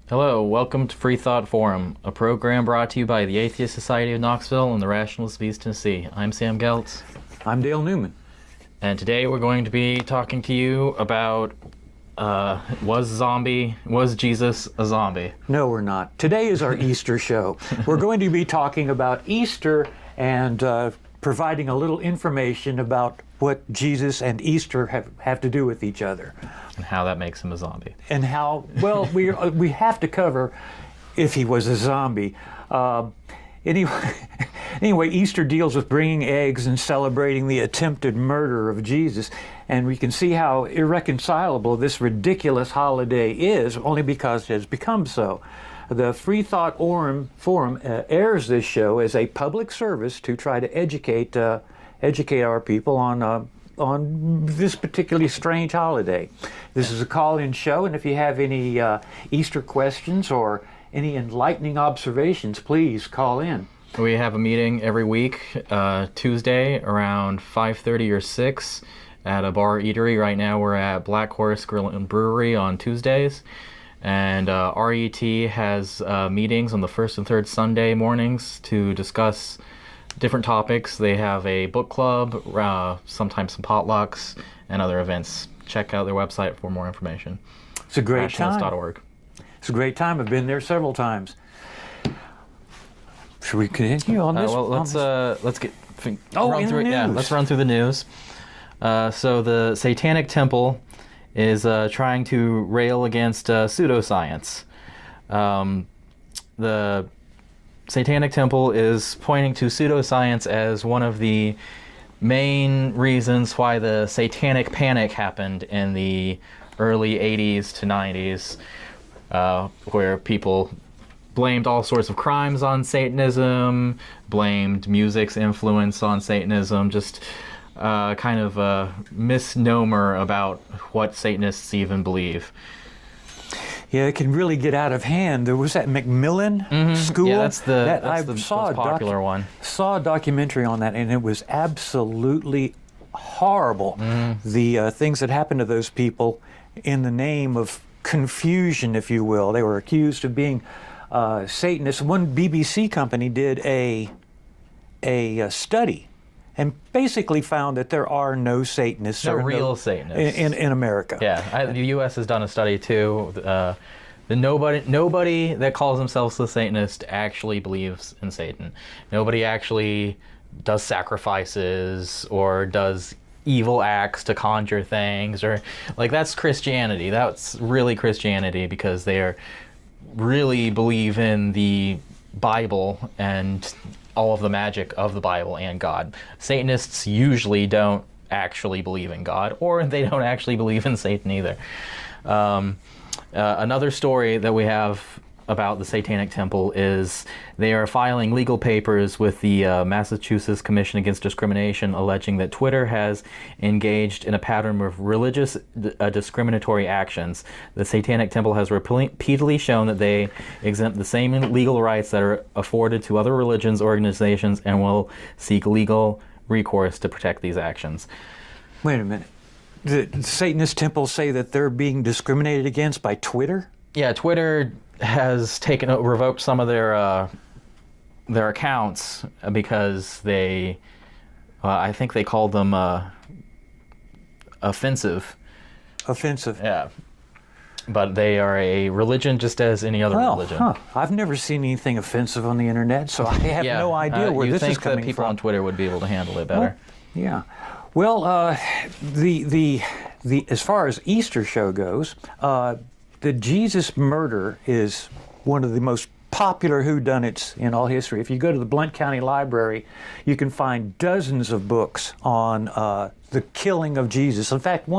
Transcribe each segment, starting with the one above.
Hello, welcome to Freethought Forum, a program brought to you by the Atheist Society of Knoxville and the Rationalists of East Tennessee. I'm Sam Geltz. I'm Dale Newman. And today we're going to be talking to you about, was Jesus a zombie? No, we're not. Today is our Easter show. We're going to be talking about Easter and providing a little information about what Jesus and Easter have to do with each other. And how that makes him a zombie. And how, well, we have to cover if he was a zombie. Anyway, Easter deals with bringing eggs and celebrating the attempted murder of Jesus. And we can see how irreconcilable this ridiculous holiday is, only because it has become so. The Freethought Forum airs this show as a public service to try to educate our people on this particularly strange holiday. This is a call-in show, and if you have any Easter questions or any enlightening observations, please call in. We have a meeting every week, Tuesday around 5:30 or 6 at a bar eatery. Right now we're at Black Horse Grill and Brewery on Tuesdays. And RET has meetings on the first and third Sunday mornings to discuss different topics. They have a book club, sometimes some potlucks, and other events. Check out their website for more information. It's a great time. Rationalist.org. It's a great time. I've been there several times. Should we continue on this? Well, let's get run through it. Yeah, let's run through the news. So the Satanic Temple is trying to rail against pseudoscience. The Satanic Temple is pointing to pseudoscience as one of the main reasons why the Satanic Panic happened in the early 80s to 90s, where people blamed all sorts of crimes on Satanism, blamed music's influence on Satanism, just kind of a misnomer about what Satanists even believe. Yeah, it can really get out of hand. There was that Macmillan school. Yeah, that's the most popular one. Saw a documentary on that, and it was absolutely horrible. The things that happened to those people in the name of confusion, if you will. They were accused of being Satanists. One BBC company did a study and basically found that there are no Satanists. No real Satanists. In America. Yeah, the U.S. has done a study too. Nobody that calls themselves a Satanist actually believes in Satan. Nobody actually does sacrifices or does evil acts to conjure things, or like that's Christianity. That's really Christianity, because they really believe in the Bible and all of the magic of the Bible and God. Satanists usually don't actually believe in God, or they don't actually believe in Satan either. Another story that we have about the Satanic Temple is they are filing legal papers with the Massachusetts Commission Against Discrimination, alleging that Twitter has engaged in a pattern of religious discriminatory actions. The Satanic Temple has repeatedly shown that they exempt the same legal rights that are afforded to other religions, organizations, and will seek legal recourse to protect these actions. Wait a minute. The Satanist temples say that they're being discriminated against by Twitter? Yeah, Twitter has revoked some of their accounts because they, I think they called them offensive. Offensive. Yeah. But they are a religion just as any other religion. I've never seen anything offensive on the internet, so I have no idea where this is coming from. You think that people on Twitter would be able to handle it better? Well, yeah. Well, the as far as Easter show goes, the Jesus murder is one of the most popular whodunits in all history. If you go to the Blount County Library, you can find dozens of books on the killing of Jesus. In fact,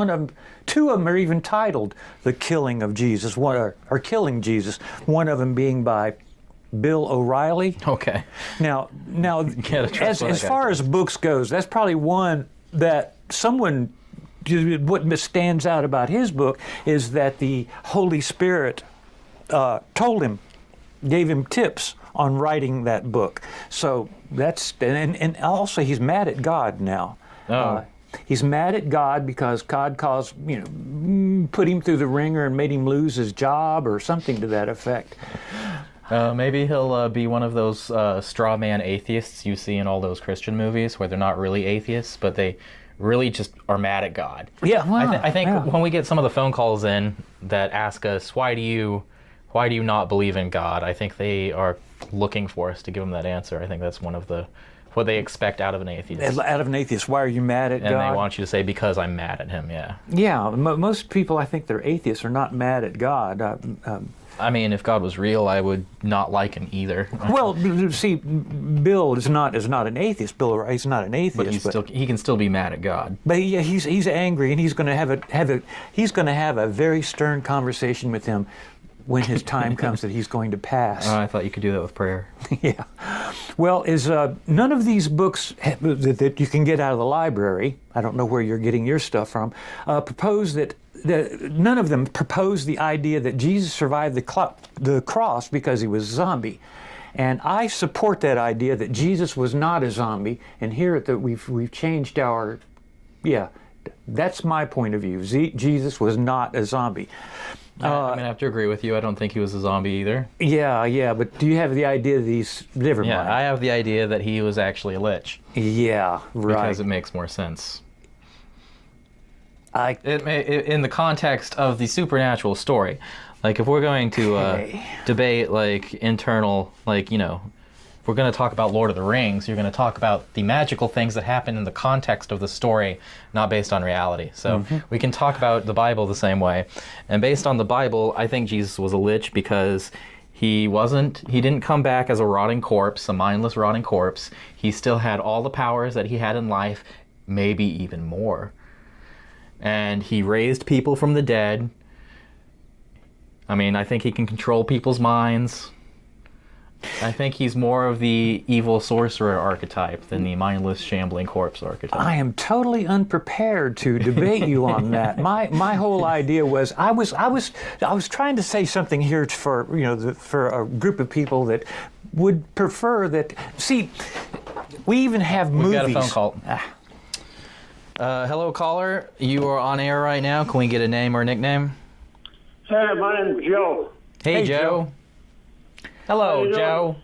two of them are even titled "The Killing of Jesus," or "Killing Jesus." One of them being by Bill O'Reilly. Okay. Now, trust what I as got. far as books goes, that's probably one that someone. What stands out about his book is that the Holy Spirit told him, gave him tips on writing that book. So that's and also he's mad at God now. Oh. He's mad at God because God caused, put him through the ringer and made him lose his job or something to that effect. Maybe he'll be one of those straw man atheists you see in all those Christian movies where they're not really atheists, but they really just are mad at God. Yeah, well, I think when we get some of the phone calls in that ask us, why do you not believe in God? I think they are looking for us to give them that answer. I think that's one of what they expect out of an atheist. Out of an atheist, why are you mad at God? And they want you to say, because I'm mad at him, yeah. Yeah, most people, I think they're atheists, are not mad at God. I mean, if God was real, I would not like him either. Well, see, Bill is not an atheist. Bill, he's not an atheist, But he can still be mad at God. But yeah, he's angry, and he's going to have a very stern conversation with him when his time comes that he's going to pass. I thought you could do that with prayer. Yeah. Well, none of these books that you can get out of the library, I don't know where you're getting your stuff from, propose that none of them propose the idea that Jesus survived the cross because he was a zombie. And I support that idea that Jesus was not a zombie, and here that we've changed our, that's my point of view. Jesus was not a zombie. I'm going to have to agree with you. I don't think he was a zombie either. Yeah, but do you have the idea that he's... Never mind. Yeah, I have the idea that he was actually a lich. Yeah, right. Because it makes more sense. In the context of the supernatural story. Like, if we're going to debate, like, internal, like, if we're going to talk about Lord of the Rings, you're going to talk about the magical things that happen in the context of the story, not based on reality. So we can talk about the Bible the same way. And based on the Bible, I think Jesus was a lich because he didn't come back as a rotting corpse, a mindless rotting corpse. He still had all the powers that he had in life, maybe even more. And he raised people from the dead. I mean, I think he can control people's minds. I think he's more of the evil sorcerer archetype than the mindless shambling corpse archetype. I am totally unprepared to debate you on that. My whole idea was I was trying to say something here for for a group of people that would prefer that. See, we even have movies. We've got a phone call. Hello, caller. You are on air right now. Can we get a name or a nickname? Hey, my name's Joe. Hey, Joe. Hello, Joe.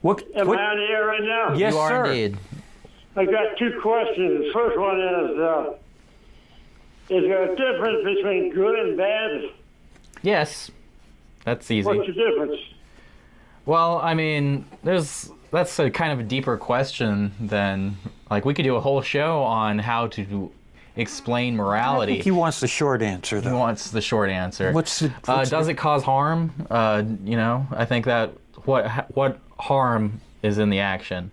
Am I on the air right now? Yes, you are sir. indeed. I got two questions. The first one is there a difference between good and bad? Yes. That's easy. What's the difference? Well, I mean, that's a kind of a deeper question than, like, we could do a whole show on how to explain morality. I think he wants the short answer, though. He wants the short answer. Does it cause harm? I think that what harm is in the action?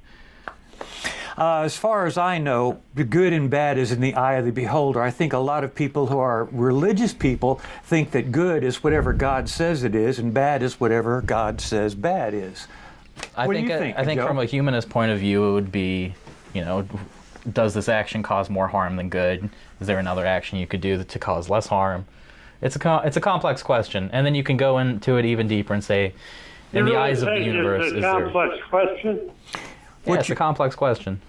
As far as I know, the good and bad is in the eye of the beholder. I think a lot of people who are religious people think that good is whatever God says it is, and bad is whatever God says bad is. I think Joe? from a humanist point of view, it would be, does this action cause more harm than good? Is there another action you could do to cause less harm? It's a complex question, and then you can go into it even deeper and say, in the eyes of the universe, it's a complex question? Yeah, it's a complex question.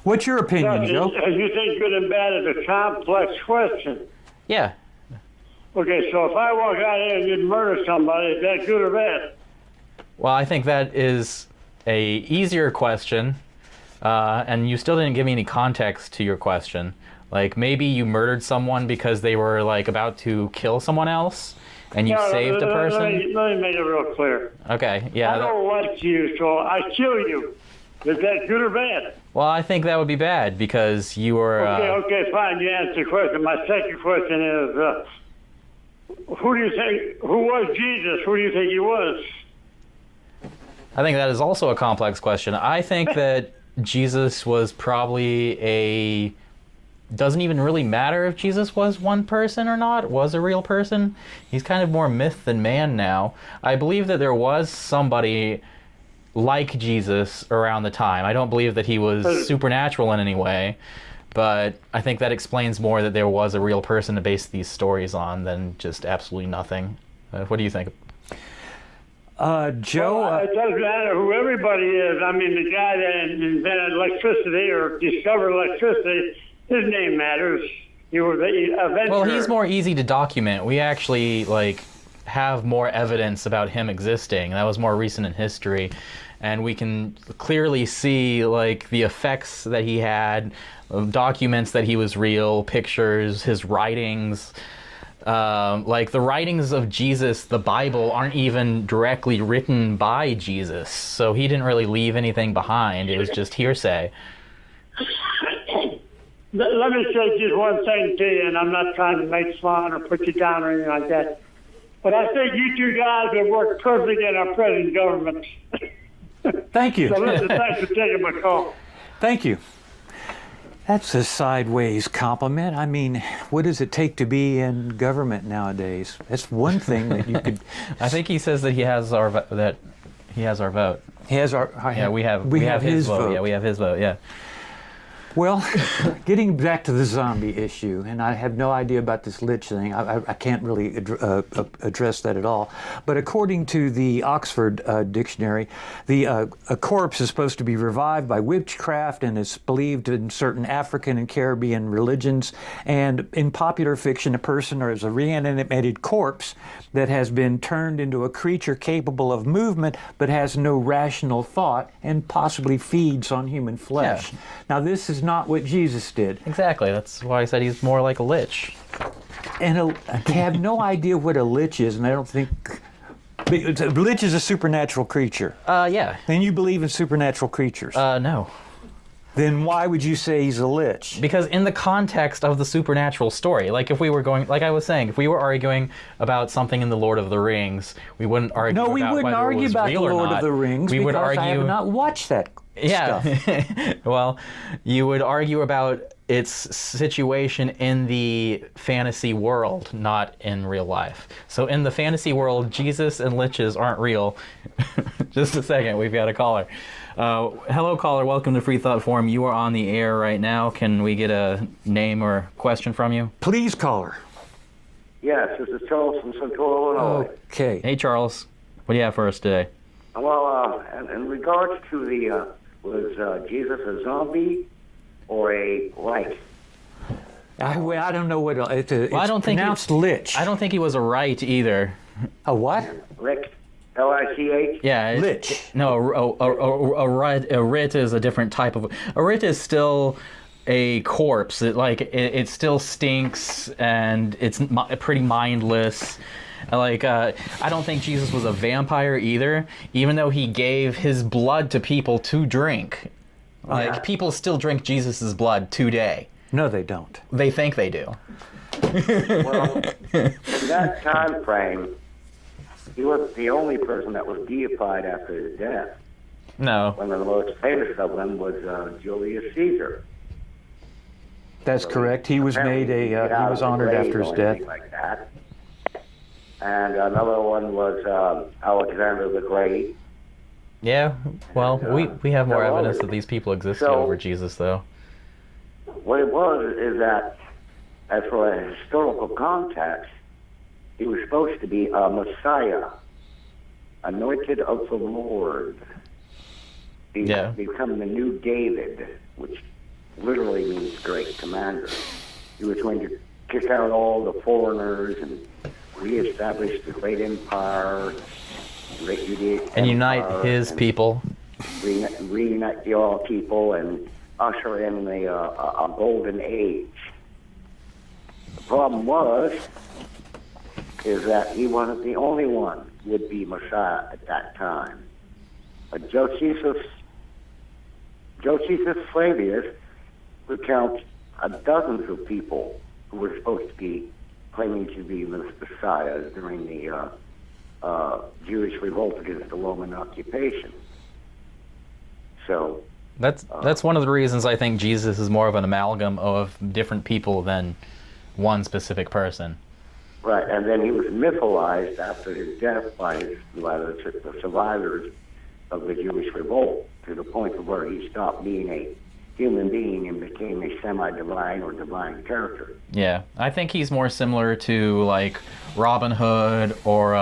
What's your opinion, Joe? You think good and bad is a complex question? Yeah. Okay, so if I walk out here and you'd murder somebody, is that good or bad? Well, I think that is a easier question, and you still didn't give me any context to your question. Like, maybe you murdered someone because they were, like, about to kill someone else, and you saved a person? Let me make it real clear. Okay, yeah. I don't like you, so I kill you. Is that good or bad? Well, I think that would be bad because you were... Okay, fine. You answered the question. My second question is, who was Jesus? Who do you think he was? I think that is also a complex question. I think that Jesus was probably doesn't even really matter if Jesus was one person or not, was a real person. He's kind of more myth than man now. I believe that there was somebody like Jesus around the time. I don't believe that he was supernatural in any way, but I think that explains more that there was a real person to base these stories on than just absolutely nothing. What do you think? Joe? Well, it doesn't matter who everybody is. I mean, the guy that invented electricity or discovered electricity, his name matters. He was the inventor. Well, he's more easy to document. We actually, have more evidence about him existing. That was more recent in history. And we can clearly see, the effects that he had, documents that he was real, pictures, his writings. The writings of Jesus, the Bible, aren't even directly written by Jesus. So he didn't really leave anything behind. It was just hearsay. Let me say just one thing to you, and I'm not trying to make fun or put you down or anything like that. But I think you two guys have worked perfect in our present government. Thank you. So listen, thanks for taking my call. Thank you. That's a sideways compliment. I mean, what does it take to be in government nowadays? That's one thing that you could. I think he says that he has our vote. He has our. Yeah, we have his vote. Yeah, we have his vote. Yeah. Well, getting back to the zombie issue, and I have no idea about this lich thing. I can't really address that at all. But according to the Oxford Dictionary, a corpse is supposed to be revived by witchcraft and is believed in certain African and Caribbean religions. And in popular fiction, a person is a reanimated corpse that has been turned into a creature capable of movement but has no rational thought and possibly feeds on human flesh. Yeah. Now, this is not what Jesus did. Exactly. That's why I said he's more like a lich. And I have no idea what a lich is, and I don't think... A lich is a supernatural creature. Yeah. And you believe in supernatural creatures. No. Then why would you say he's a lich? Because in the context of the supernatural story, if we were going, like I was saying, if we were arguing about something in the Lord of the Rings, we wouldn't argue No, we about wouldn't whether argue it was about the real or Lord not. of the Rings We would because argue, I have not watched that stuff. Yeah. Well, you would argue about its situation in the fantasy world, not in real life. So in the fantasy world, Jesus and liches aren't real. Just a second, we've got a caller. Hello, caller. Welcome to Freethought Forum. You are on the air right now. Can we get a name or question from you? Please, caller. Yes, this is Charles from Central Illinois. Okay. Hey, Charles. What do you have for us today? Well, in regards to the, was Jesus a zombie or a light? I don't know what it's I don't think pronounced lich. I don't think he was a right either. A what? Lick? L-I-C-H? Yeah. Lich. No, a writ is a different type of... A writ is still a corpse. It still stinks, and it's pretty mindless. I don't think Jesus was a vampire either, even though he gave his blood to people to drink. People still drink Jesus' blood today. No, they don't. They think they do. Well, in that time frame, he was the only person that was deified after his death. No. One of the most famous of them was Julius Caesar. That's correct. He was made he was honored after his death. Like that. And another one was Alexander the Great. Yeah, well, we have more there evidence was. that these people existed So- over Jesus, though. What it was is that, as for a historical context, he was supposed to be a Messiah, anointed of the Lord. Become the new David, which literally means great commander. He was going to kick out all the foreigners and reestablish the great empire, And unite his people. Reunite the all people and usher in a golden age. The problem is that he wasn't the only one would-be Messiah at that time. But Josephus Flavius recounts dozens of people who were supposed to be claiming to be the Messiahs during the Jewish revolt against the Roman occupation. So That's one of the reasons I think Jesus is more of an amalgam of different people than one specific person. Right, and then he was mythologized after his death by the survivors of the Jewish revolt, to the point of where he stopped being a human being and became a semi-divine or divine character. Yeah, I think he's more similar to like Robin Hood or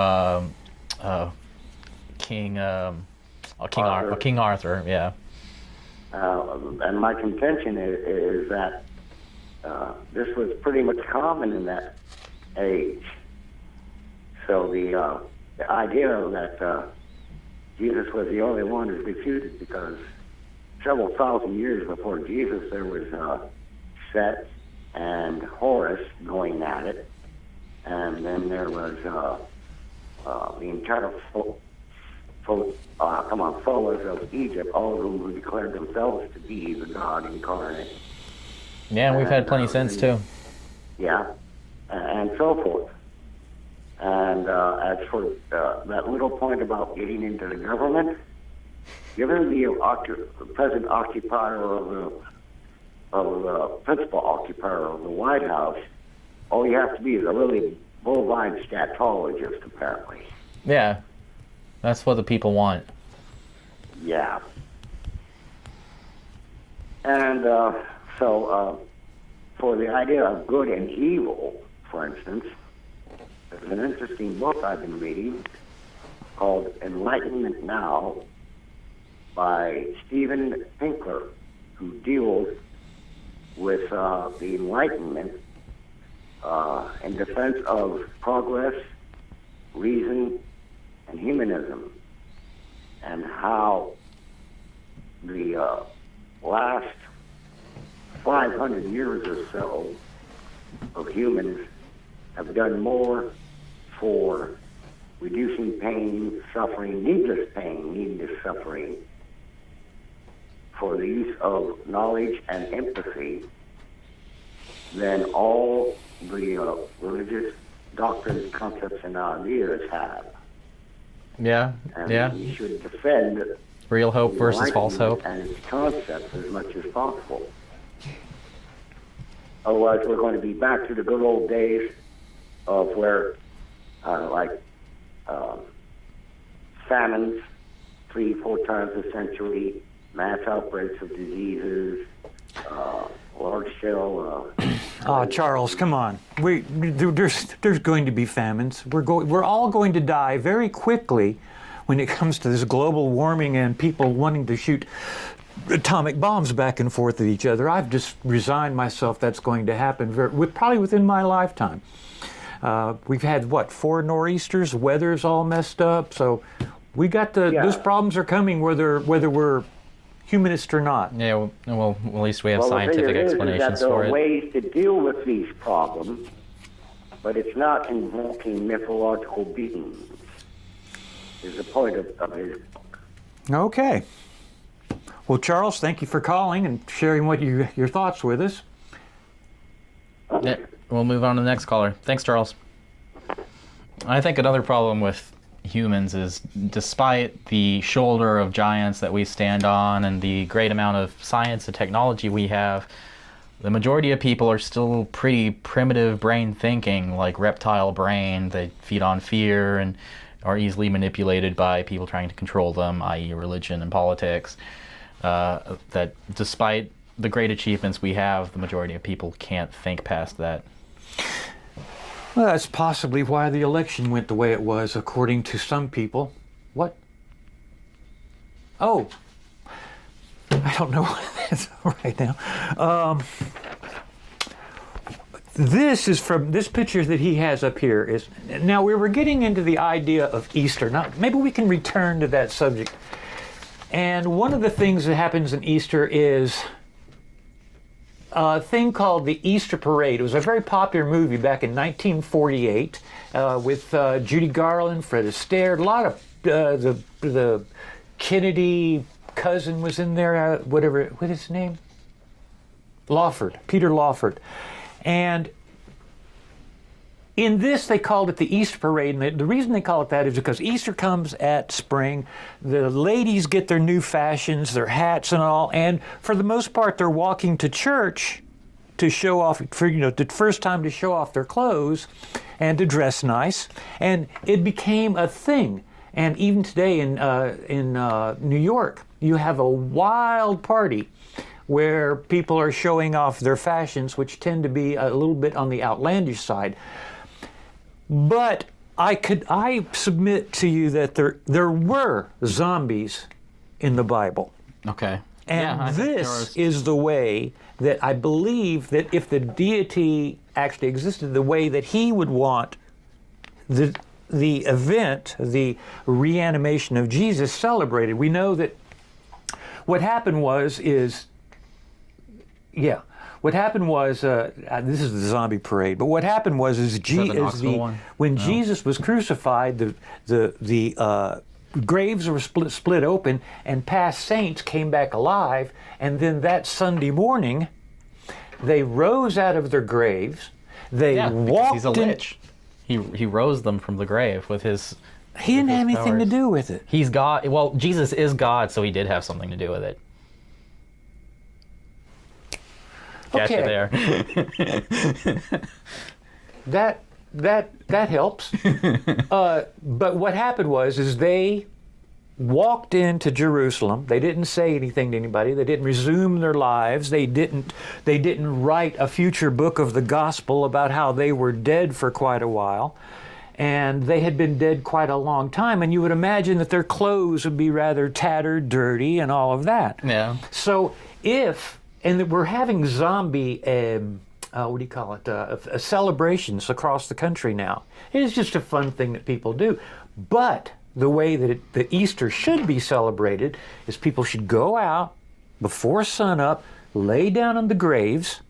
King Arthur. Yeah. And my contention is that this was pretty much common in that age. So the idea that Jesus was the only one is refuted, because several thousand years before Jesus there was Seth and Horus going at it, and then there was the entire followers of Egypt, all of whom declared themselves to be the God incarnate. Yeah, and we've had plenty since too. Yeah, and so forth. And as for that little point about getting into the government, given the present occupier of the principal occupier of the White House, all you have to be is a really bovine scatologist, apparently. Yeah, that's what the people want. Yeah. And so for the idea of good and evil, for instance, there's an interesting book I've been reading called Enlightenment Now by Steven Pinker, who deals with the Enlightenment in defense of progress, reason, and humanism, and how the last 500 years or so of humans have done more for reducing pain, suffering, needless pain, needless suffering, for the use of knowledge and empathy than all the religious doctrines, concepts, and ideas have. Yeah, And yeah. we should defend Real hope versus false hope. and its concepts as much as possible. Otherwise, we're going to be back to the good old days of where, famines 3-4 times a century, mass outbreaks of diseases, large-scale. Charles, come on. There's going to be famines. We're all going to die very quickly when it comes to this global warming and people wanting to shoot atomic bombs back and forth at each other. I've just resigned myself that's going to happen probably within my lifetime. We've had, 4 nor'easters, weather's all messed up, so we got those problems are coming whether we're humanist or not. Yeah, well, at least we have Well, scientific the thing explanations is that there for are it. ways to deal with these problems, but it's not invoking mythological beings, is the point of his book. Okay. Well, Charles, thank you for calling and sharing your thoughts with us. Yeah, we'll move on to the next caller. Thanks, Charles. I think another problem with humans is, despite the shoulder of giants that we stand on and the great amount of science and technology we have, the majority of people are still pretty primitive brain thinking, like reptile brain. They feed on fear and are easily manipulated by people trying to control them, i.e. religion and politics. That despite the great achievements we have, the majority of people can't think past that. Well, that's possibly why the election went the way it was, according to some people. What? Oh, I don't know what that's right now. This is from this picture that he has up here. Now we were getting into the idea of Easter. Now maybe we can return to that subject. And one of the things that happens in Easter is a thing called the Easter Parade. It was a very popular movie back in 1948 with Judy Garland, Fred Astaire. A lot of the Kennedy cousin was in there. What is his name? Lawford, Peter Lawford. And In this, they called it the Easter Parade, and the reason they call it that is because Easter comes at spring. The ladies get their new fashions, their hats and all, and for the most part, they're walking to church to show off, the first time to show off their clothes and to dress nice, and it became a thing. And even today in New York, you have a wild party where people are showing off their fashions, which tend to be a little bit on the outlandish side. But I submit to you that there were zombies in the Bible. Okay. And this is the way that I believe that if the deity actually existed, the way that he would want the event, the reanimation of Jesus celebrated. We know that what happened was what happened was, this is the zombie parade, but what happened was when Jesus was crucified, the graves were split open and past saints came back alive, and then that Sunday morning, they rose out of their graves, they walked he's a lich. He rose them from the grave with his... He didn't have anything to do with it. He's God. Well, Jesus is God, so he did have something to do with it. Got you there. that helps. But what happened was they walked into Jerusalem. They didn't say anything to anybody. They didn't resume their lives. They didn't write a future book of the gospel about how they were dead for quite a while. And they had been dead quite a long time, and you would imagine that their clothes would be rather tattered, dirty, and all of that. Yeah. So and we're having zombie, celebrations across the country now. It's just a fun thing that people do. But the way that the Easter should be celebrated is people should go out before sunup, lay down on the graves,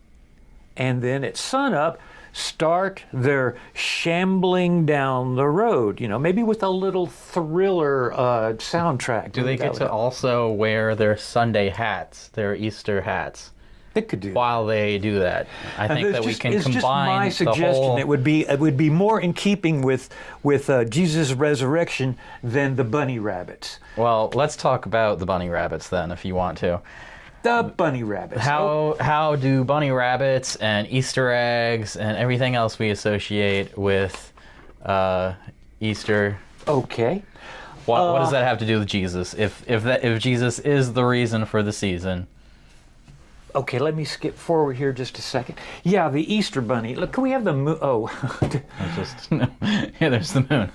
and then at sunup, start their shambling down the road, maybe with a little thriller soundtrack. Do they get to also wear their Sunday hats, their Easter hats? They could do while they do that. I think that we can combine just my suggestion. It would be more in keeping with Jesus' resurrection than the bunny rabbits. Well, let's talk about the bunny rabbits then, if you want to. The bunny rabbits. How do bunny rabbits and Easter eggs and everything else we associate with Easter? Okay. What does that have to do with Jesus? If Jesus is the reason for the season. Okay, let me skip forward here just a second. Yeah, the Easter bunny. Look, can we have the moon? Oh, yeah, there's the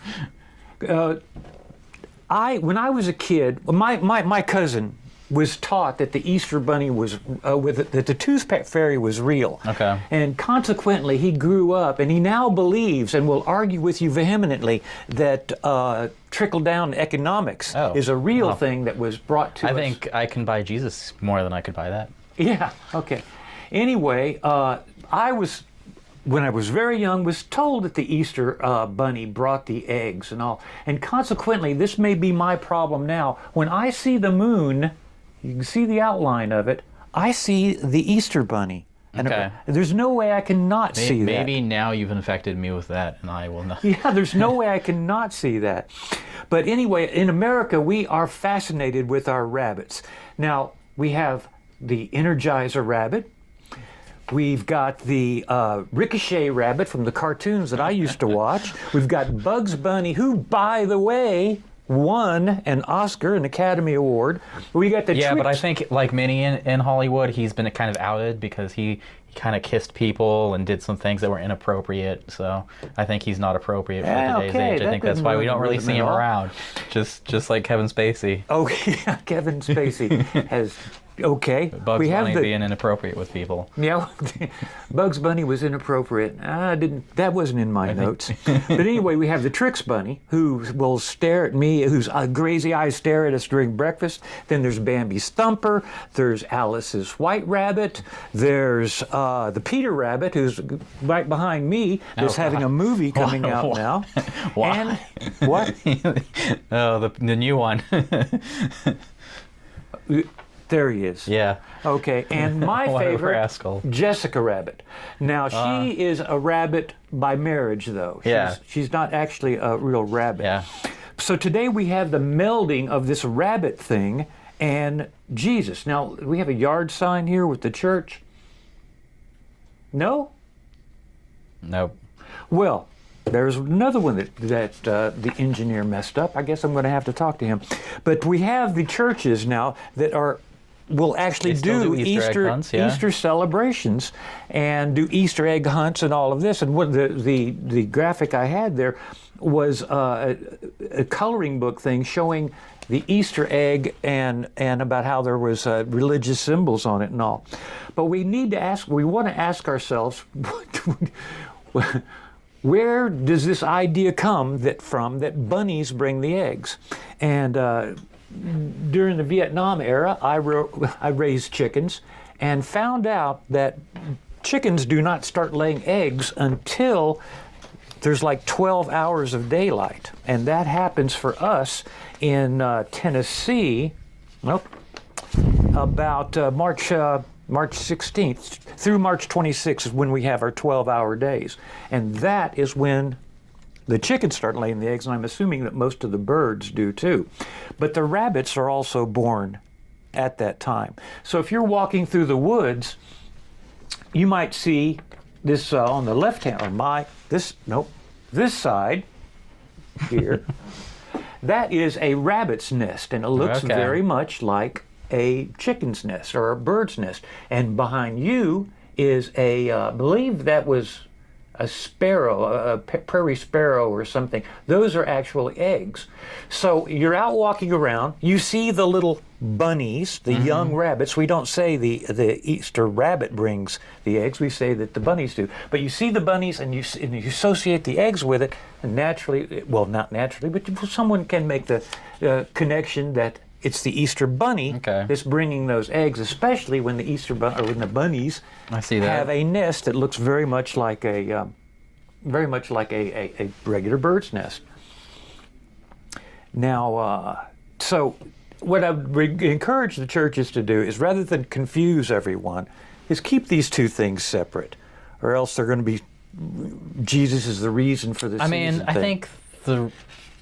moon. When I was a kid, my cousin was taught that the Easter bunny was that the Tooth Fairy was real. Okay. And consequently, he grew up, and he now believes, and will argue with you vehemently, that trickle-down economics is a real thing that was brought to us. I think I can buy Jesus more than I could buy that. Yeah. Okay. Anyway, when I was very young, was told that the Easter bunny brought the eggs and all. And consequently, this may be my problem now. When I see the moon, you can see the outline of it, I see the Easter bunny. And there's no way I can not see that. Maybe now you've infected me with that, and I will not. Yeah, there's no way I can not see that. But anyway, in America, we are fascinated with our rabbits. Now, we have the Energizer rabbit. We've got the Ricochet rabbit from the cartoons that I used to watch. We've got Bugs Bunny, who, by the way, won an Oscar, an Academy Award. We got the but I think, like many in Hollywood, he's been kind of outed because he kind of kissed people and did some things that were inappropriate. So I think he's not appropriate for today's age. I think that's why we don't really see him around. Just like Kevin Spacey. Oh, yeah, Kevin Spacey has... Okay. Bugs Bunny being inappropriate with people. Yeah, Bugs Bunny was inappropriate. That wasn't in my notes. But anyway, we have the Trix Bunny, who will stare at me, whose crazy eyes stare at us during breakfast. Then there's Bambi's Thumper. There's Alice's White Rabbit. There's the Peter Rabbit, who's right behind me. There's having a movie coming out now. Why? And what? Oh, the new one. There he is. Yeah. Okay, and my What a favorite, rascal. Jessica Rabbit. Now, she is a rabbit by marriage, though. Yeah. She's not actually a real rabbit. Yeah. So today we have the melding of this rabbit thing and Jesus. Now, we have a yard sign here with the church. No? Nope. Well, there's another one that the engineer messed up. I guess I'm going to have to talk to him. But we have the churches now that will actually They still do Easter egg hunts, yeah. Easter celebrations and do Easter egg hunts and all of this. And what the graphic I had there was a coloring book thing showing the Easter egg and about how there was religious symbols on it and all. But we want to ask ourselves, where does this idea come that bunnies bring the eggs? And during the Vietnam era, I raised chickens and found out that chickens do not start laying eggs until there's like 12 hours of daylight. And that happens for us in Tennessee, about March 16th through March 26th is when we have our 12-hour days. And that is when the chickens start laying the eggs, and I'm assuming that most of the birds do too. But the rabbits are also born at that time. So if you're walking through the woods, you might see this on the left hand, or this side here. That is a rabbit's nest, and it looks very much like a chicken's nest or a bird's nest. And behind you is I believe that was a sparrow, a prairie sparrow or something. Those are actually eggs. So you're out walking around, you see the little bunnies, the young rabbits. We don't say the Easter rabbit brings the eggs, we say that the bunnies do. But you see the bunnies and you associate the eggs with it, and naturally, well, not naturally, but someone can make the connection that it's the Easter bunny that's bringing those eggs, especially when the when the bunnies have a nest that looks very much like a regular bird's nest. Now, so what I would encourage the churches to do is, rather than confuse everyone, is keep these two things separate, or else they're going to be Jesus is the reason for this. I mean, I think the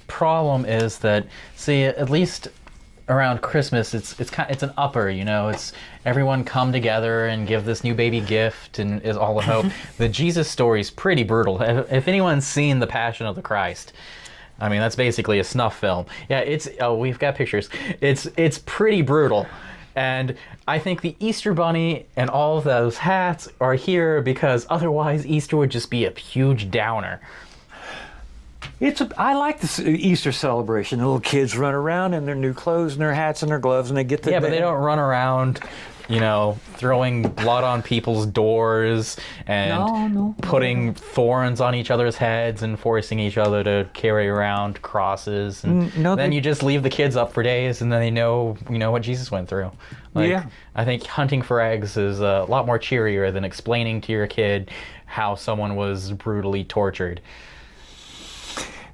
problem is that, see, at least around Christmas, it's an upper, it's everyone come together and give this new baby gift and is all the hope. The Jesus story is pretty brutal. If anyone's seen The Passion of the Christ, I mean, that's basically a snuff film. Yeah, we've got pictures. It's pretty brutal. And I think the Easter Bunny and all of those hats are here because otherwise Easter would just be a huge downer. I like this Easter celebration. The little kids run around in their new clothes and their hats and their gloves, and they get the... Yeah, but they don't run around, throwing blood on people's doors and putting thorns on each other's heads and forcing each other to carry around crosses. And then you just leave the kids up for days, and then they know what Jesus went through. I think hunting for eggs is a lot more cheerier than explaining to your kid how someone was brutally tortured.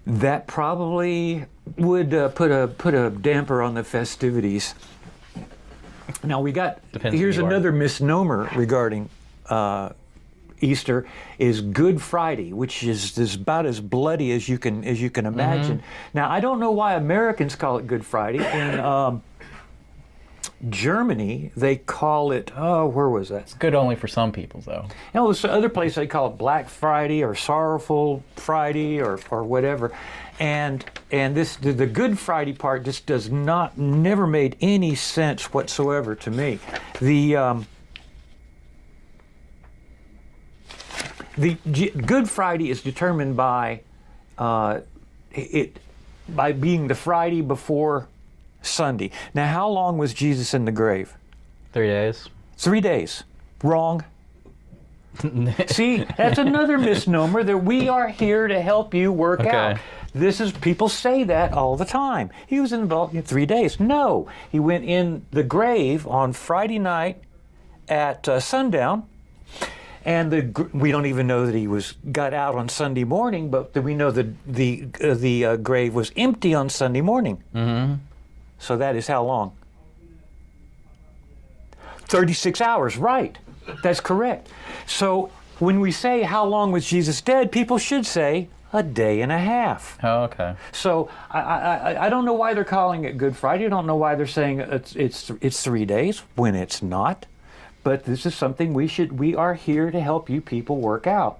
That probably would put a damper on the festivities. Now here's another misnomer regarding Easter is Good Friday, which is about as bloody as you can imagine. Now I don't know why Americans call it Good Friday. In Germany, they call it, where was that? It's good only for some people, though. There's other places they call it Black Friday or Sorrowful Friday or whatever. And the Good Friday part just never made any sense whatsoever to me. The Good Friday is determined by being the Friday before Sunday. Now, how long was Jesus in the grave? 3 days. 3 days. Wrong. See, that's another misnomer, that we are here to help you work out. People say that all the time. He was in the 3 days. No, he went in the grave on Friday night at sundown, and we don't even know that he got out on Sunday morning, but we know that the grave was empty on Sunday morning. Mm-hmm. So that is how long? 36 hours, right. That's correct. So when we say how long was Jesus dead, people should say a day and a half. Oh, okay. So I don't know why they're calling it Good Friday. I don't know why they're saying it's 3 days when it's not. But this is something we are here to help you people work out.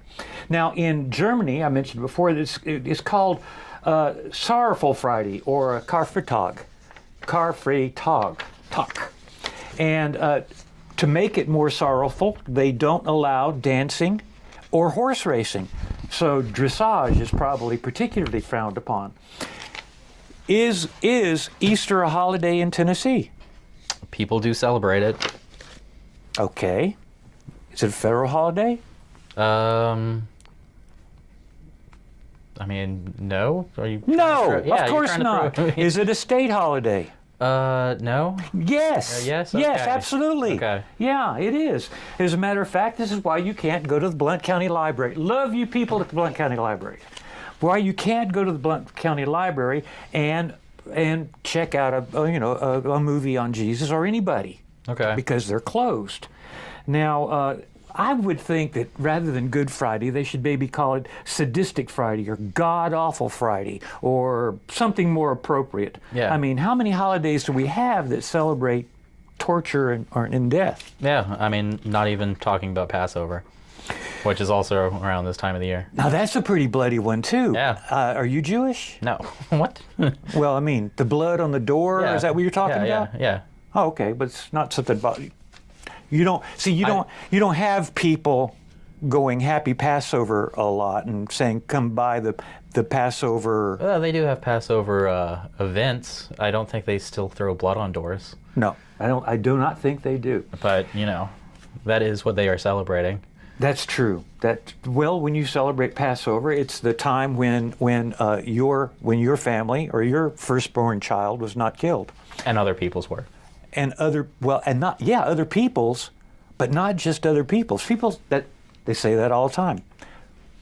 Now in Germany, I mentioned before, it's called Sorrowful Friday or Karfreitag. And to make it more sorrowful, they don't allow dancing or horse racing. So dressage is probably particularly frowned upon. Is Easter a holiday in Tennessee? People do celebrate it. Okay. Is it a federal holiday? I mean, no. Are you? No, Yeah, of course not. Is it a state holiday? No. Yes. Yes? Yes, Okay. absolutely. Okay. Yeah, it is. As a matter of fact, this is why you can't go to the Blount County Library. Love you people at the Blount County Library. Why you can't go to the Blount County Library and check out a movie on Jesus or anybody. Okay. Because they're closed. Now, I would think that rather than Good Friday, they should maybe call it Sadistic Friday or God Awful Friday or something more appropriate. Yeah. I mean, how many holidays do we have that celebrate torture and death? Yeah, I mean, not even talking about Passover, which is also around this time of the year. Now, that's a pretty bloody one, too. Yeah. Are you Jewish? No. What? Well, I mean, the blood on the door, Yeah. is that what you're talking Yeah, about? Yeah. Oh, okay, but it's not something about you don't see. You don't have people going Happy Passover a lot and saying come by the Passover. They do have Passover events. I don't think they still throw blood on doors. No, I do not think they do. But that is what they are celebrating. That's true. When you celebrate Passover, it's the time when your family or your firstborn child was not killed, And other people's work. and other people's, but not just other people's. People that they say that all the time.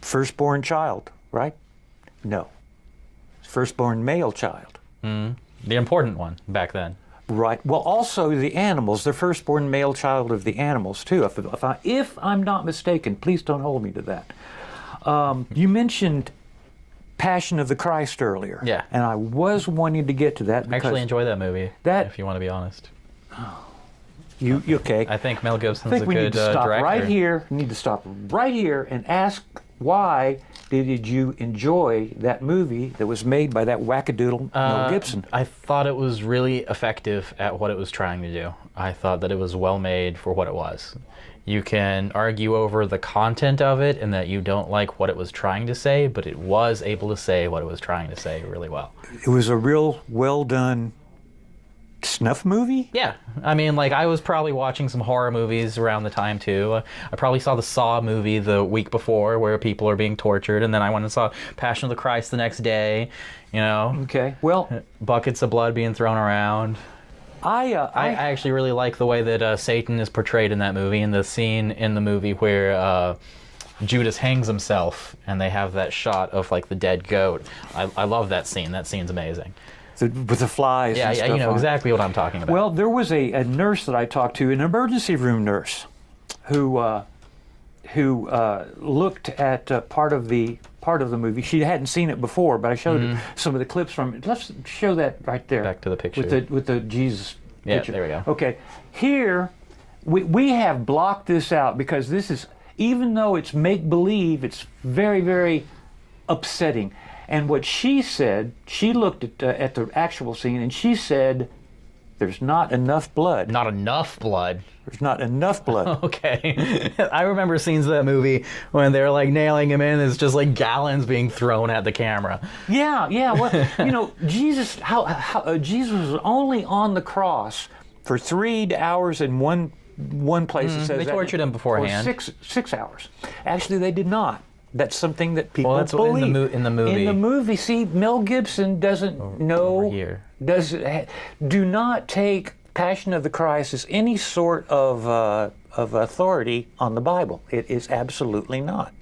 Firstborn child, right? No. Firstborn male child. The important one back then. Right. Well, also the animals, the firstborn male child of the animals too. If I'm not mistaken, please don't hold me to that. You mentioned Passion of the Christ earlier. Yeah. And I was wanting to get to that I because actually enjoy that movie. If you want to be honest. you okay? I think Mel I Gibson's think a we good need to stop director. right here. We need to stop right here and ask why did you enjoy that movie that was made by that wackadoodle Mel Gibson? I thought it was really effective at what it was trying to do. I thought that it was well made for what it was. You can argue over the content of it and that you don't like what it was trying to say, but it was able to say what it was trying to say really well. It was a real well done snuff movie? Yeah. I mean, I was probably watching some horror movies around the time, too. I probably saw the Saw movie the week before where people are being tortured, and then I went and saw Passion of the Christ the next day, Okay. Well, buckets of blood being thrown around. I actually really like the way that Satan is portrayed in that movie, and the scene in the movie where Judas hangs himself, and they have that shot of, the dead goat. I love that scene. That scene's amazing. with the flies. Yeah, and stuff you know on it. exactly what I'm talking about. Well, there was a nurse that I talked to, an emergency room nurse, who looked at part of the movie. She hadn't seen it before, but I showed her some of the clips from it. Let's show that right there. Back to the picture. With the Jesus picture. There we go. Okay, here we have blocked this out because this is, even though it's make believe, it's very, very upsetting. And what she said, she looked at the actual scene, and she said, "There's not enough blood. Not enough blood. There's not enough blood." Okay. I remember scenes of that movie when they're nailing him in. It's just gallons being thrown at the camera. Yeah. Well, Jesus, how Jesus was only on the cross for 3 hours in one place. It says They tortured him beforehand. Or 6 hours. Actually, they did not. That's something that people Well, that's believe. in the movie. In the movie, see, Mel Gibson doesn't know. Over here. Do not take Passion of the Christ as any sort of authority on the Bible. It is absolutely not.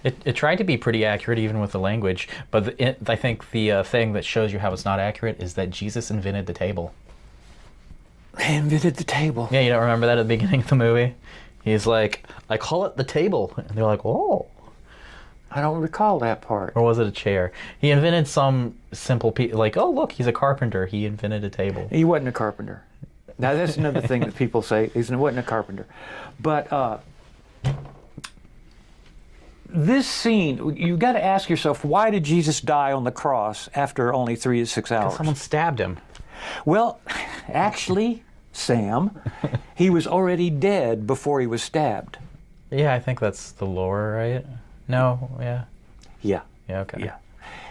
It tried to be pretty accurate even with the language, but I think the thing that shows you how it's not accurate is that Jesus invented the table. He invented the table. Yeah, you don't remember that at the beginning of the movie? He's like, I call it the table. And they're like, oh. I don't recall that part. Or was it a chair? He invented some simple like, oh, look, he's a carpenter. He invented a table. He wasn't a carpenter. Now, that's another thing that people say. He wasn't a carpenter. But this scene, you've got to ask yourself, why did Jesus die on the cross after only 3 to 6 hours? Someone stabbed him. Well, actually, Sam, he was already dead before he was stabbed. Yeah, I think that's the lore, right? No, yeah. Yeah. Yeah, okay. Yeah.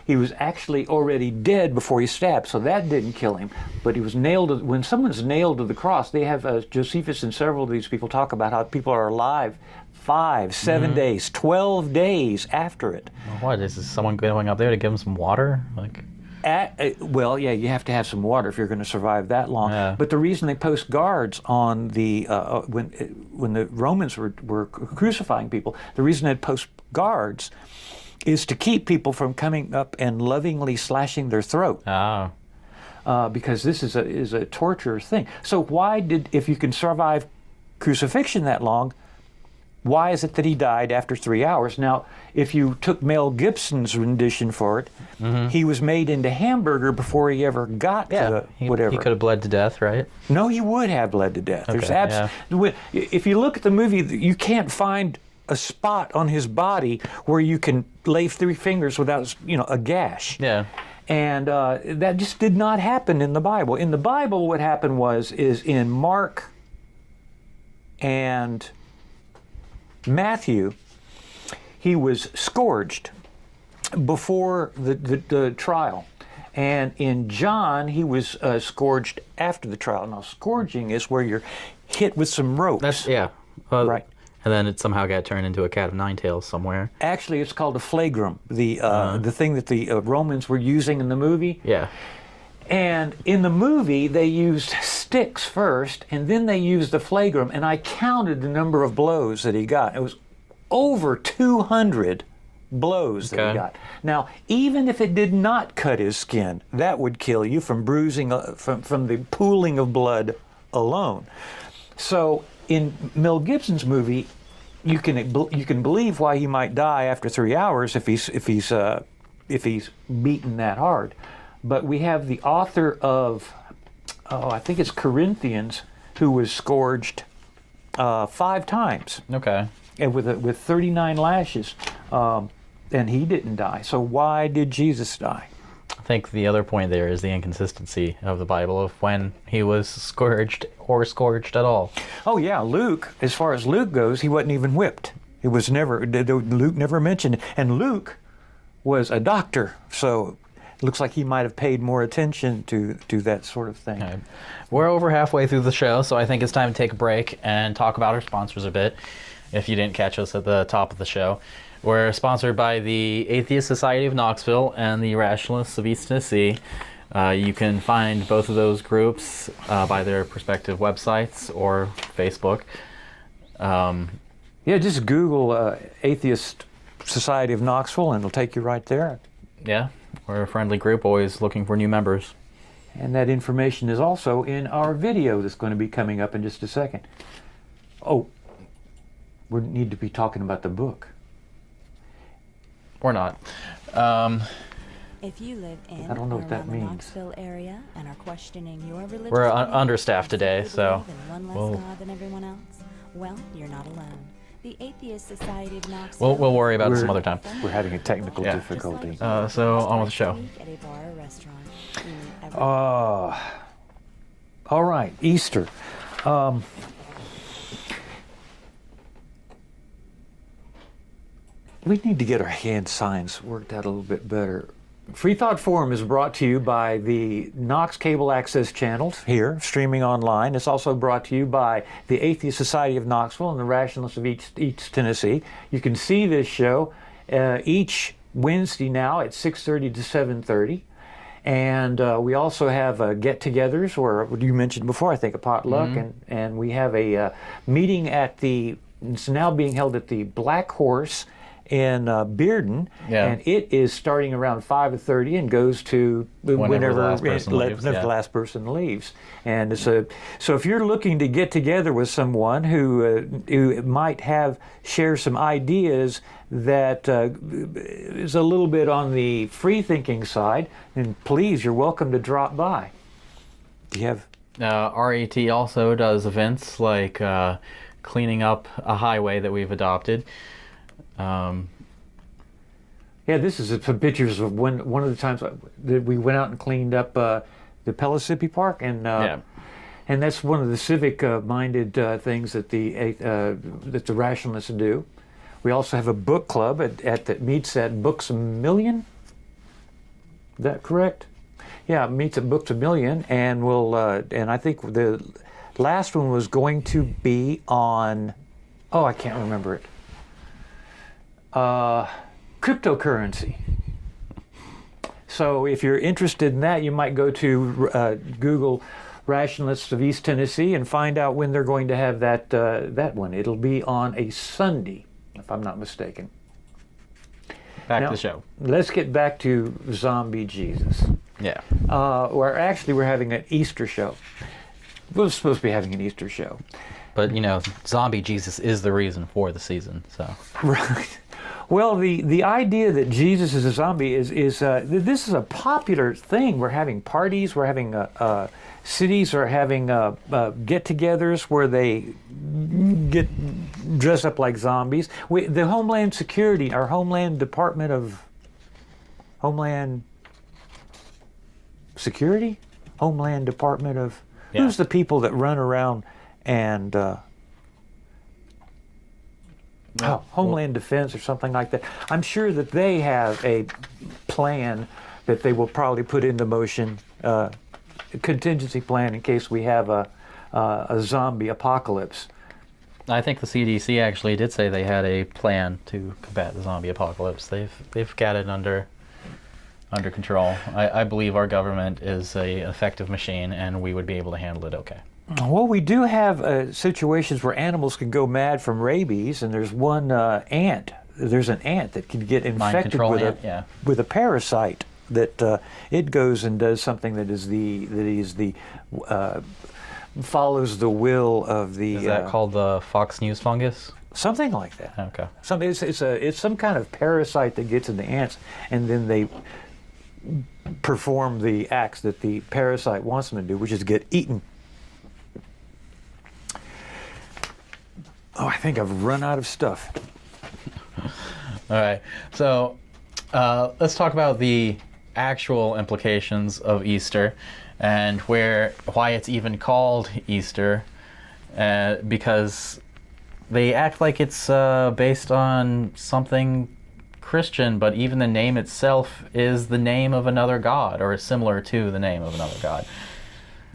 He was actually already dead before he stabbed, so that didn't kill him. But he was nailed. When someone's nailed to the cross, they have, Josephus and several of these people talk about how people are alive 5, 7 days, 12 days after it. What, is someone going up there to give him some water? Like, well, yeah, you have to have some water if you're going to survive that long. Yeah. But the reason they post guards on the when the Romans were crucifying people, the reason they'd post guards is to keep people from coming up and lovingly slashing their throat. oh. Because this is a torture thing. So why if you can survive crucifixion that long, why is it that he died after 3 hours? Now, if you took Mel Gibson's rendition for it, he was made into hamburger before he ever got to whatever. He could have bled to death, right? No, he would have bled to death. Okay, If you look at the movie, you can't find a spot on his body where you can lay 3 fingers without, a gash. Yeah. And that just did not happen in the Bible. In the Bible, what happened is in Mark and Matthew, he was scourged before the trial. And in John, he was scourged after the trial. Now, scourging is where you're hit with some ropes. Yeah. Right. And then it somehow got turned into a cat of 9 tails somewhere. Actually, it's called a flagrum, the thing that the Romans were using in the movie. Yeah. And in the movie, they used sticks first, and then they used the flagrum, and I counted the number of blows that he got. It was over 200 blows that he got. Now, even if it did not cut his skin, that would kill you from bruising, from the pooling of blood alone. So in Mel Gibson's movie, you can believe why he might die after 3 hours if he's beaten that hard. But we have the author of, I think it's Corinthians, who was scourged 5 times. Okay. And with 39 lashes, and he didn't die. So why did Jesus die? I think the other point there is the inconsistency of the Bible of when he was scourged or scourged at all. Oh yeah, Luke, as far as Luke goes, he wasn't even whipped. It was never, Luke never mentioned it. And Luke was a doctor, so it looks like he might have paid more attention to that sort of thing. Right. We're over halfway through the show, so I think it's time to take a break and talk about our sponsors a bit, if you didn't catch us at the top of the show. We're sponsored by the Atheist Society of Knoxville and the Rationalists of East Tennessee. You can find both of those groups by their respective websites or Facebook. Yeah, just Google Atheist Society of Knoxville and it'll take you right there. Yeah, we're a friendly group, always looking for new members. And that information is also in our video that's going to be coming up in just a second. Oh, we need to be talking about the book. Or not. If you live in I don't know or what that around the means. Knoxville area and are questioning your religious We're beliefs understaffed today, and so believe in one less we'll- God than everyone else, well, you're not alone. The Atheist Society of Knoxville. We'll worry about it We're- some other time. We're having a technical Yeah. difficulty. So on with the show. At a bar or restaurant. We meet every All right, Easter. We need to get our hand signs worked out a little bit better. Freethought Forum is brought to you by the Knox Cable Access channels here, streaming online. It's also brought to you by the Atheist Society of Knoxville and the Rationalists of East Tennessee. You can see this show each Wednesday now at 6:30 to 7:30. And we also have get-togethers, or you mentioned before, I think, a potluck, and we have a meeting it's now being held at the Black Horse in Bearden, Yeah. and it is starting around 5:30 and goes to Whenever the last person leaves, the yeah. last person leaves. And so if you're looking to get together with someone who might share some ideas that is a little bit on the free thinking side, then please, you're welcome to drop by. Do you have? RET also does events like cleaning up a highway that we've adopted. Yeah, this is some pictures of one of the times that we went out and cleaned up the Pellissippi Park, and and that's one of the civic-minded things that the rationalists do. We also have a book club that meets at Books A Million. Is that correct? Yeah, it meets at Books A Million, and and I think the last one was going to be on. Oh, I can't remember it. Cryptocurrency. So if you're interested in that, you might go to Google Rationalists of East Tennessee and find out when they're going to have that one. It'll be on a Sunday, if I'm not mistaken. Back Now, to the show. Let's get back to Zombie Jesus. Yeah. We're having an Easter show. We're supposed to be having an Easter show. But, Zombie Jesus is the reason for the season, so. Right. Well, the idea that Jesus is a zombie is this is a popular thing. We're having parties. We're having cities are having get-togethers where they get dressed up like zombies. The Homeland Security, our Homeland Department of Homeland Security, Homeland Department of who's the people that run around and. Homeland Defense or something like that. I'm sure that they have a plan that they will probably put into motion, a contingency plan in case we have a zombie apocalypse. I think the CDC actually did say they had a plan to combat the zombie apocalypse. They've got it under control. I believe our government is an effective machine, and we would be able to handle it okay. Well, we do have situations where animals can go mad from rabies, and there's one ant. There's an ant that can get infected with a parasite that it goes and does something that follows the will of the. Is that called the Fox News fungus? Something like that. Okay. It's some kind of parasite that gets in the ants, and then they perform the acts that the parasite wants them to do, which is get eaten. Oh, I think I've run out of stuff. All right. So let's talk about the actual implications of Easter and why it's even called Easter, because they act like it's based on something Christian, but even the name itself is the name of another god, or is similar to the name of another god.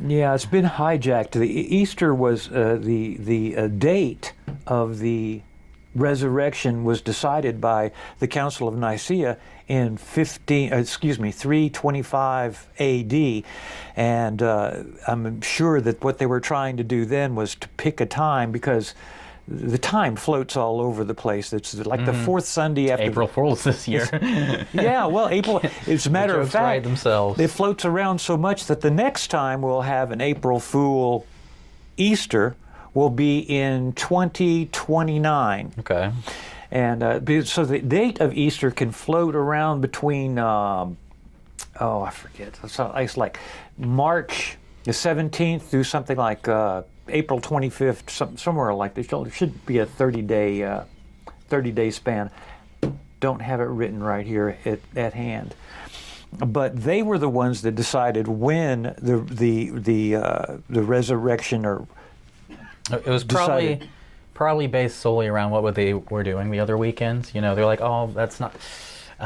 Yeah, it's been hijacked. The Easter was the date of the resurrection was decided by the Council of Nicaea in 325 A.D. And I'm sure that what they were trying to do then was to pick a time, because the time floats all over the place. It's like the fourth Sunday after April Fool's this year. Yeah, well, April. It's a matter of fact. Right themselves. It floats around so much that the next time we'll have an April Fool Easter will be in 2029. Okay. And so the date of Easter can float around between. I forget. It's like March the 17th through something like. April 25th, somewhere like this. There should be a 30-day span. Don't have it written right here at hand. But they were the ones that decided when the resurrection or. It was probably based solely around what they were doing the other weekends. They're like, oh, that's not.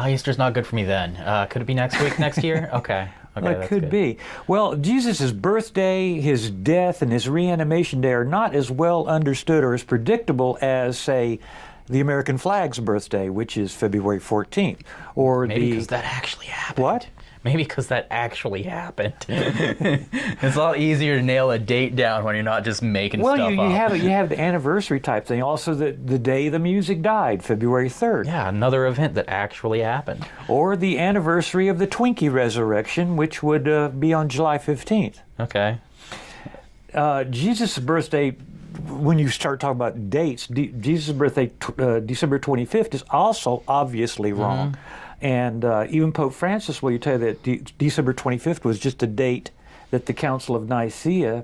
Easter's not good for me then. Could it be next week, next year? Okay. It could be. Well, Jesus' birthday, his death, and his reanimation day are not as well understood or as predictable as, say, the American flag's birthday, which is February 14th. Or Maybe because that actually happened. What? Maybe because that actually happened. It's a lot easier to nail a date down when you're not just making Well, stuff you up. have the anniversary type thing. Also, the day the music died, February 3rd. Yeah, another event that actually happened. Or the anniversary of the Twinkie resurrection, which would be on July 15th. Okay. Jesus' birthday, when you start talking about dates, Jesus' birthday, December 25th, is also obviously wrong. And even Pope Francis will tell you that December 25th was just a date that the Council of Nicaea,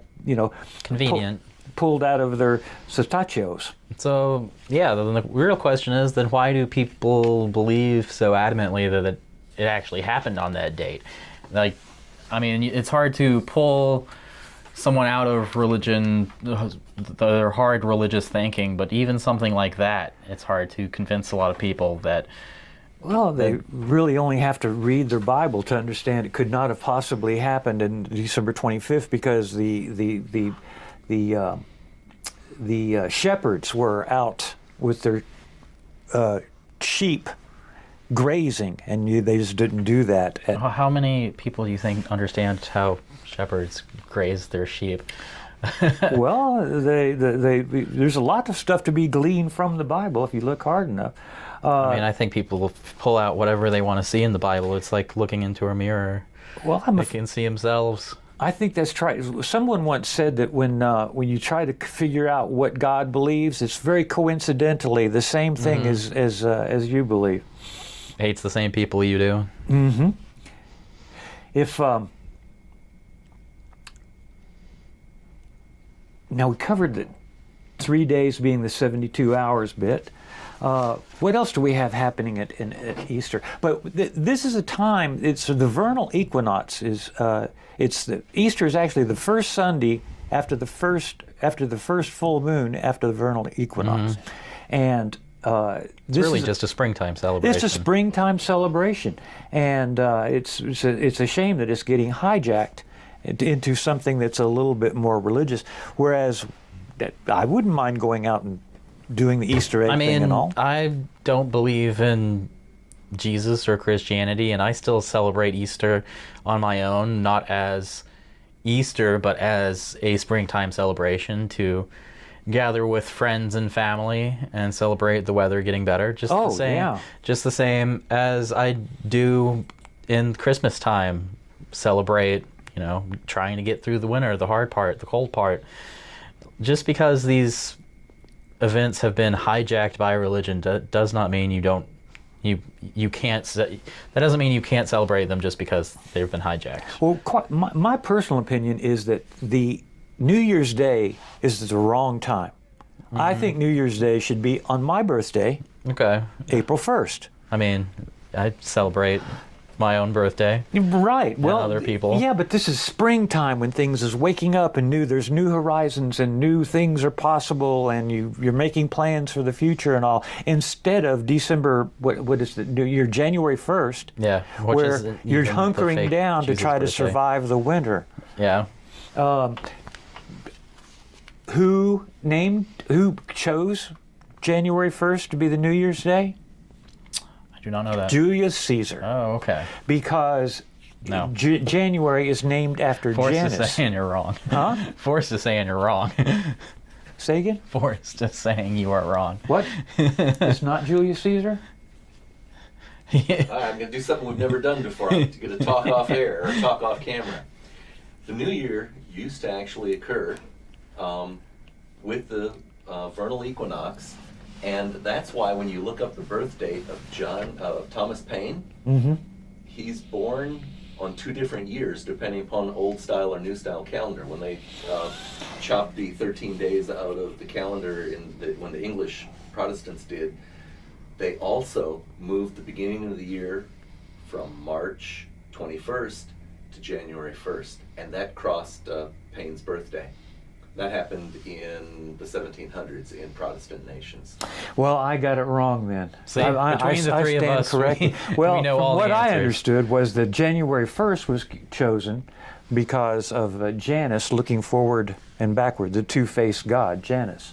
Convenient. pulled out of their cetaceos. So, yeah, the real question is then why do people believe so adamantly that it actually happened on that date? Like, I mean, it's hard to pull someone out of religion, their hard religious thinking, but even something like that, it's hard to convince a lot of people that. Well, they really only have to read their Bible to understand it could not have possibly happened in December 25th because the shepherds were out with their sheep grazing, and they just didn't do that. How many people do you think understand how shepherds graze their sheep? Well, there's a lot of stuff to be gleaned from the Bible if you look hard enough. I mean, I think people will pull out whatever they want to see in the Bible. It's like looking into a mirror. Well, they can see themselves. I think that's true. Someone once said that when you try to figure out what God believes, it's very coincidentally the same thing as you believe. Hates the same people you do. Mm-hmm. If now we covered the 3 days being the 72 hours bit. What else do we have happening at Easter? But this is a time. It's the vernal equinox. Easter is actually the first Sunday after the first full moon after the vernal equinox, and it's really just a springtime celebration. It's a springtime celebration, and it's a shame that it's getting hijacked into something that's a little bit more religious. Whereas I wouldn't mind going out and doing the Easter egg thing and all. I don't believe in Jesus or Christianity, and I still celebrate Easter on my own, not as Easter, but as a springtime celebration to gather with friends and family and celebrate the weather getting better. Just the same as I do in Christmas time. Celebrate, trying to get through the winter, the hard part, the cold part. Just because these events have been hijacked by religion does not mean you can't. That doesn't mean you can't celebrate them just because they've been hijacked. Well, my personal opinion is that the New Year's Day is the wrong time. I think New Year's Day should be on my birthday, April 1st. I mean, I celebrate my own birthday. Right. Well, other people. Yeah, but this is springtime when things is waking up and there's new horizons and new things are possible, and you're making plans for the future and all. Instead of December, what is the New Year, January 1st? Yeah, where you're hunkering down to try to survive the winter. Yeah. Who chose January 1st to be the New Year's Day? I do not know that. Julius Caesar. Oh, okay. Because January is named after Janus. Forrest is saying you're wrong. Huh? Forrest is saying you're wrong. Say again? Forrest is saying you are wrong. What? It's not Julius Caesar? I'm going to do something we've never done before. I'm going to talk off air or talk off camera. The New Year used to actually occur with the vernal equinox, and that's why when you look up the birth date of Thomas Paine, he's born on 2 different years depending upon old style or new style calendar. When they chopped the 13 days out of the calendar when the English Protestants did, they also moved the beginning of the year from March 21st to January 1st, and that crossed Paine's birthday. That happened in the 1700s in Protestant nations. Well, I got it wrong then. See, between the three of us, corrected. we know all what the I answers. understood was that January 1st was chosen because of Janus looking forward and backward, the two-faced god, Janus.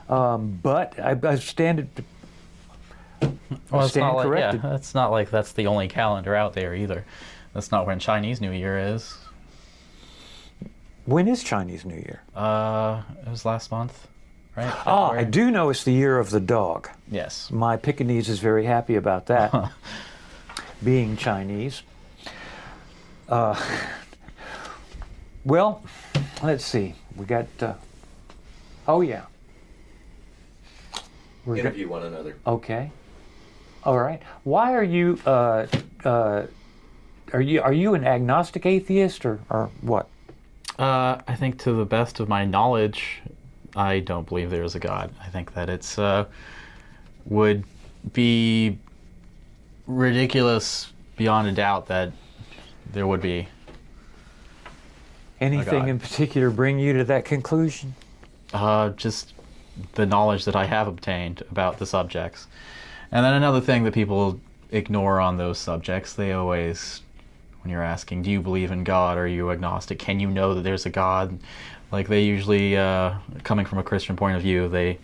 But I stand Well, it's not like, corrected. it's not like that's the only calendar out there either. That's not when Chinese New Year is. When is Chinese New Year? It was last month, right? Ah, I February? do know it's the year of the dog. Yes. My Pekingese is very happy about that, being Chinese. Well, let's see. We got. Oh yeah. We're Interview one another. Okay. All right. Why are you? Are you an agnostic atheist or what? I think to the best of my knowledge, I don't believe there is a God. I think that it's would be ridiculous beyond a doubt that there would be. Anything God. in particular bring you to that conclusion? Just the knowledge that I have obtained about the subjects. And then another thing that people ignore on those subjects, they always, when you're asking, do you believe in God? Are you agnostic? Can you know that there's a God? Like they usually, coming from a Christian point of view, they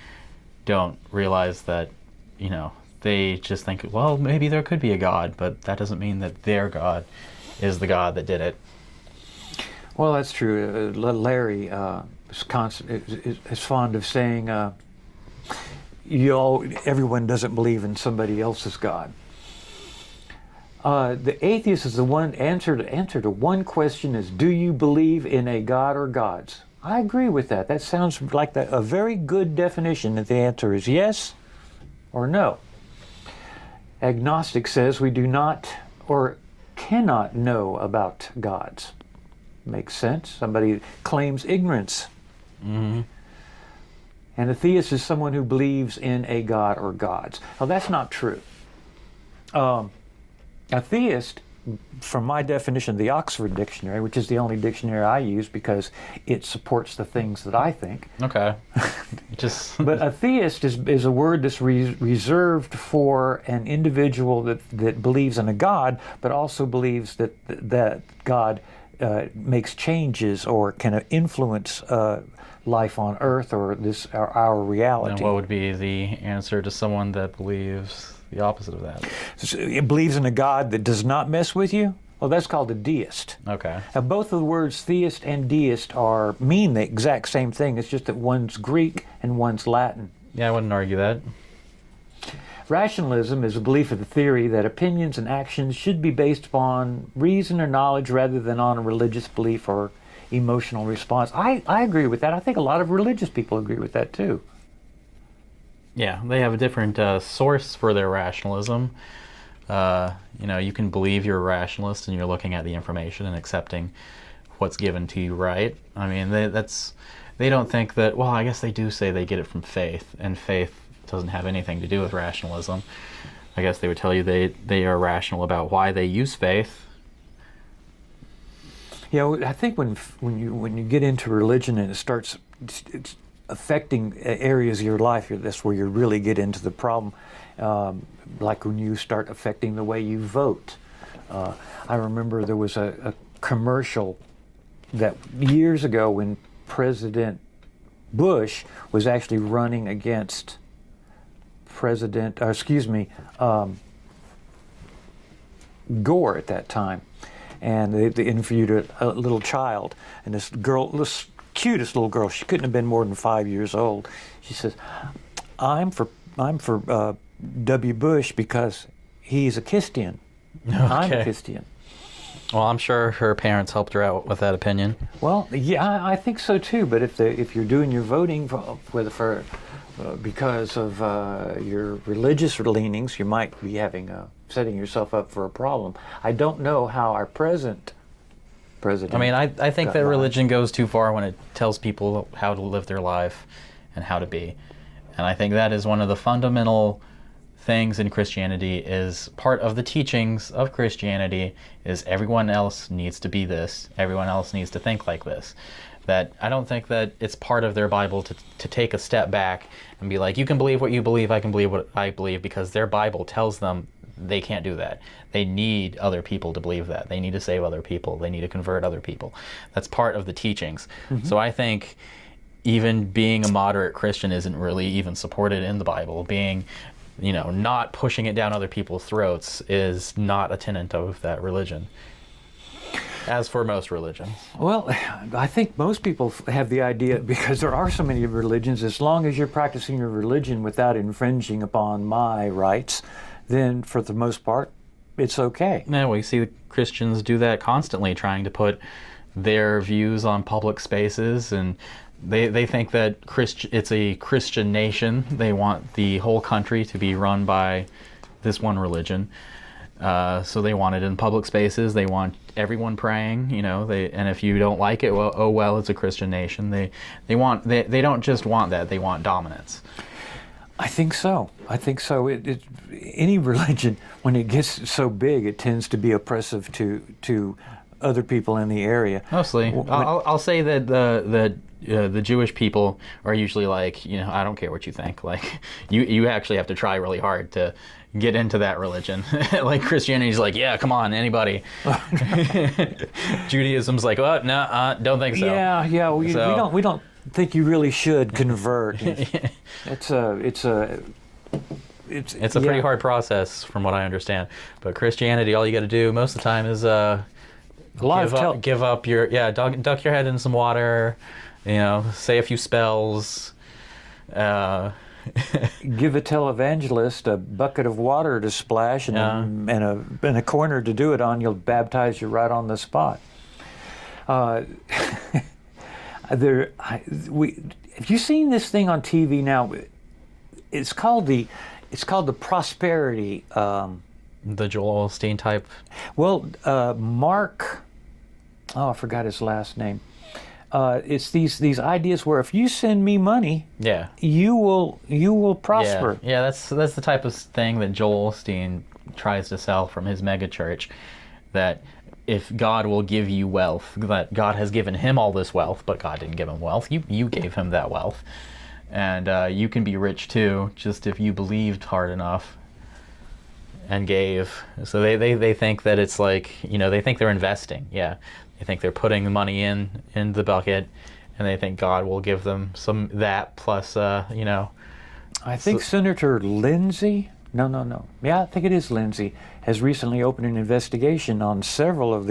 don't realize that, they just think, well, maybe there could be a God, but that doesn't mean that their God is the God that did it. Well, that's true. Larry is fond of saying, everyone doesn't believe in somebody else's God. The atheist is the one answer to one question is, do you believe in a God or gods? I agree with that. That sounds like a very good definition that the answer is yes or no. Agnostic says we do not or cannot know about gods. Makes sense. Somebody claims ignorance. Mm-hmm. And a theist is someone who believes in a god or gods. Now, that's not true. A theist, from my definition of the Oxford Dictionary, which is the only dictionary I use because it supports the things that I think. Okay. But a theist is a word that's reserved for an individual that believes in a god, but also believes that God makes changes or can influence life on Earth or our reality. And what would be the answer to someone that believes the opposite of that? So it believes in a God that does not mess with you? Well, that's called a deist. Okay. Now, both of the words theist and deist mean the exact same thing. It's just that one's Greek and one's Latin. Yeah, I wouldn't argue that. Rationalism is a belief of the theory that opinions and actions should be based upon reason or knowledge rather than on a religious belief or emotional response. I agree with that. I think a lot of religious people agree with that too. Yeah, they have a different source for their rationalism. You can believe you're a rationalist and you're looking at the information and accepting what's given to you, right? I mean, they don't think that, well, I guess they do say they get it from faith, and faith doesn't have anything to do with rationalism. I guess they would tell you they are rational about why they use faith. Yeah, I think when you get into religion and it's affecting areas of your life, that's where you really get into the problem. Like when you start affecting the way you vote. I remember there was a commercial that years ago when President Bush was actually running against Gore at that time. And they interviewed a little child, and this girl, this cutest little girl, she couldn't have been more than 5 years old. She says, I'm for W. Bush because he's a Christian. Okay. I'm a Christian. Well, I'm sure her parents helped her out with that opinion. Well, yeah, I think so too. But if you're doing your voting because of your religious leanings, you might be setting yourself up for a problem. I don't know how our present president. I mean, I think that by. religion goes too far when it tells people how to live their life and how to be. And I think that is one of the fundamental things in Christianity, is part of the teachings of Christianity is everyone else needs to be this, everyone else needs to think like this. That I don't think that it's part of their Bible to take a step back and be like, you can believe what you believe, I can believe what I believe, because their Bible tells them they can't do that. They need other people to believe that. They need to save other people. They need to convert other people. That's part of the teachings. Mm-hmm. So I think even being a moderate Christian isn't really even supported in the Bible. Being, not pushing it down other people's throats is not a tenet of that religion. as for most religions. Well, I think most people have the idea, because there are so many religions, as long as you're practicing your religion without infringing upon my rights, then for the most part, it's okay. Yeah, we see Christians do that constantly, trying to put their views on public spaces, and they think that it's a Christian nation. They want the whole country to be run by this one religion. So they want it in public spaces. They want everyone praying, and if you don't like it, well, it's a Christian nation. They don't just want that, they want dominance. I think so. Any religion, when it gets so big, it tends to be oppressive to other people in the area. Mostly. I'll say that the Jewish people are usually like, I don't care what you think. Like, you actually have to try really hard to get into that religion. Like Christianity's like, yeah, come on, anybody. Judaism's like, oh, no, don't think so. Yeah. We don't think you really should convert. It's a pretty hard process, from what I understand. But Christianity, all you got to do most of the time is give up your duck your head in some water, say a few spells. Give a televangelist a bucket of water to splash and a corner to do it on. You'll baptize you right on the spot. Have you seen this thing on TV now? It's called the prosperity. The Joel Osteen type. Well, Mark. Oh, I forgot his last name. It's these ideas where if you send me money, you will prosper. Yeah, that's the type of thing that Joel Osteen tries to sell from his megachurch. That if God will give you wealth, that God has given him all this wealth, but God didn't give him wealth. You gave him that wealth, and you can be rich too, just if you believed hard enough and gave. So they think that it's like, they think they're investing. Yeah. They think they're putting the money in the bucket, and they think God will give them some that plus, I think Senator Lindsey, no. Yeah, I think it is Lindsey, has recently opened an investigation on several of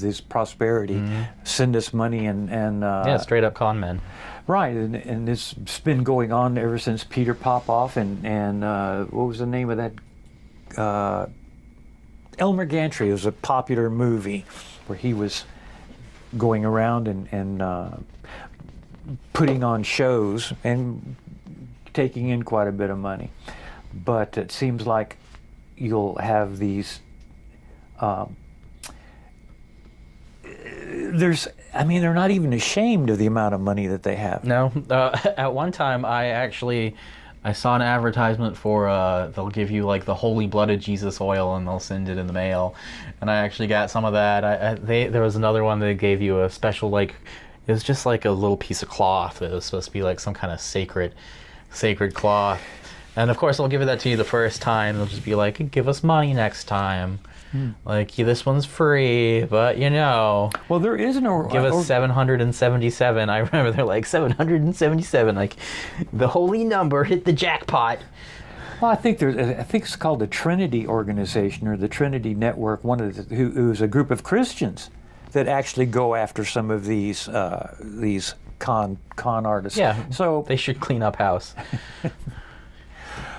these prosperity, send us money and straight up con men. Right, and it's been going on ever since Peter Popoff and what was the name of that? Elmer Gantry. It was a popular movie where he was going around and putting on shows and taking in quite a bit of money. But it seems like you'll have these they're not even ashamed of the amount of money that they have. No. At one time, I saw an advertisement for they'll give you like the holy blood of Jesus oil, and they'll send it in the mail. And I actually got some of that. There was another one that gave you a special, it was just like a little piece of cloth. It was supposed to be like some kind of sacred cloth. And of course, they'll give it that to you the first time. They'll just be like, give us money next time. Like, this one's free, but Well, there is no... Give us 777. I remember they're like, 777. Like, the holy number hit the jackpot. Well, I think it's called the Trinity Organization or the Trinity Network, who's a group of Christians that actually go after some of these con artists. Yeah, so they should clean up house.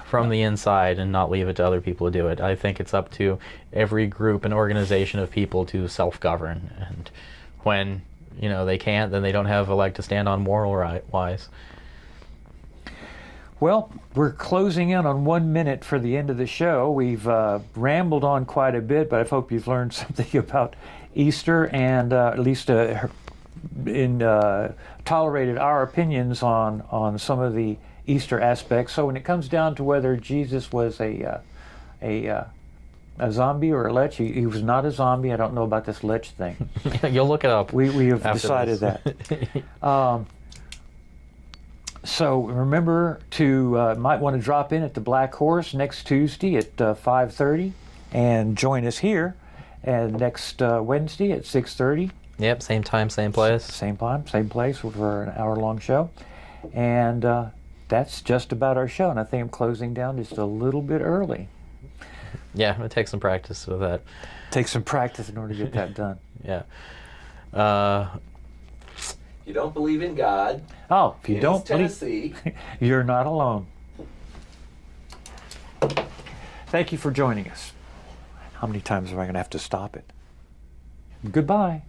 From the inside and not leave it to other people to do it. I think it's up to every group and organization of people to self-govern, and when they can't, then they don't have a leg to stand on moral-wise. Well, we're closing in on 1 minute for the end of the show. We've rambled on quite a bit, but I hope you've learned something about Easter and at least tolerated our opinions on some of the Easter aspects. So when it comes down to whether Jesus was a zombie or a lech, he was not a zombie. I don't know about this lech thing. You'll look it up. We have decided that. So remember to might want to drop in at the Black Horse next Tuesday at 5:30 and join us here, and next Wednesday at 6:30. Yep, same time, same place. Same time, same place for an hour-long show. And that's just about our show, and I think I'm closing down just a little bit early. Yeah, it takes some practice with that. Takes some practice in order to get that done. Yeah. You don't believe in God. Oh, if you in don't believe, Tennessee. you're not alone. Thank you for joining us. How many times am I going to have to stop it? Goodbye.